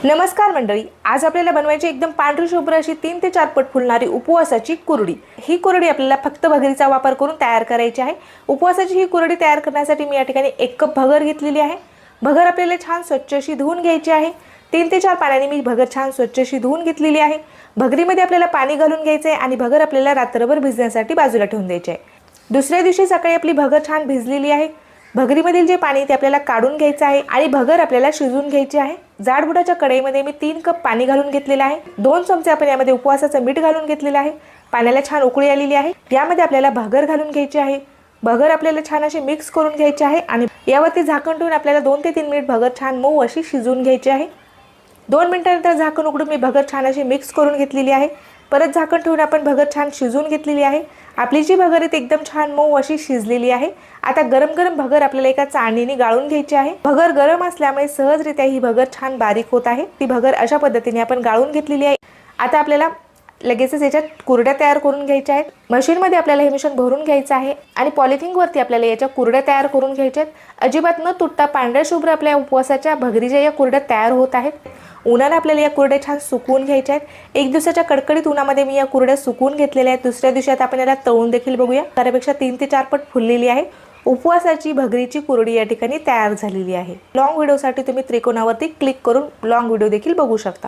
नमस्कार मंडळी, आज आपल्याला बनवायची एकदम पांढरी शुभ्र अशी 3 ते 4 पट फुलणारी उपवासाची कुरडी। ही कुरडी आपल्याला फक्त भगरीचा वापर करून तयार करायची आहे। उपवासाची ही कुरडी तयार करण्यासाठी मी या ठिकाणी 1 कप भगर घेतलेली आहे। भगर आपल्याला छान स्वच्छ अशी धुवून घ्यायची आहे। 3 ते 4 पाण्याने मी भगर छान स्वच्छ अशी धुवून घेतलेली आहे। भगरीमध्ये आपल्याला पाणी घालून घ्यायचे आहे आणि भगर आपल्याला रात्रभर भिजण्यासाठी बाजूला ठेवून द्यायची आहे। दुसऱ्या दिवशी सकाळी आपली भगर छान भिजलेली आहे। भगरीमधील जे पाणी ते आपल्याला काढून घ्यायचं आहे आणि भगर आपल्याला शिजवून घ्यायची आहे। जाडबुडाच्या कढईमध्ये मी 3 कप पाणी घालून घेतलेले आहे। 2 चमचे आपण यामध्ये उपवासाचं मीठ घालून घेतलेले आहे। पाण्याला छान उकळी आलेली आहे। यामध्ये आपल्याला भगर घालून घ्यायची आहे। भगर आपल्याला छान अशी मिक्स करून घ्यायची आहे आणि यावरती झाकण ठेवून आपल्याला 2 ते 3 मिनिट भगर छान मऊ अशी शिजवून घ्यायची आहे। 2 मिनिटांनंतर झाकण उघडून मी भगर छान अशी मिक्स करून घेतलेली आहे। परत झाकण ठेवून आपण भगर छान शिजवून घेतलेली आहे। आपली जी भगर आहे ती एकदम छान मऊ अशी शिजलेली आहे। आता गरम गरम भगर आपल्याला एका चाळणीने गाळून घ्यायची आहे। भगर गरम असल्यामुळे सहजरित्या ही भगर छान बारीक होत आहे। ती भगर अशा पद्धतीने आपण गाळून घेतलेली आहे। आता आपल्याला लगेचच याच्यात कुरड्या तयार करून घ्यायच्या आहेत। मशीनमध्ये आपल्याला हे मिश्रण भरून घ्यायचं आहे आणि पॉलिथिनवरती आपल्याला याच्या कुरड्या तयार करून घ्यायच्या आहेत। अजिबात न तुटता पांढऱ्या शुभ्र आपल्या उपवासाच्या भगरीच्या या कुरड्या तयार होत आहेत। उन्हाने आपल्याला या कुरड्या छान सुकवून घ्यायच्या आहेत। 1 दिवसाच्या कडकडीत उन्हामध्ये मी या कुरड्या सुकवून घेतलेल्या आहेत। दुसऱ्या दिवशी आता आपण याला तळून देखील बघूया। त्यापेक्षा 3 ते 4 पट फुललेली आहे। उपवासाची भगरीची कुरडी या ठिकाणी तयार झालेली आहे। लॉंग व्हिडिओसाठी तुम्ही त्रिकोणावरती क्लिक करून लॉंग व्हिडिओ देखील बघू शकता।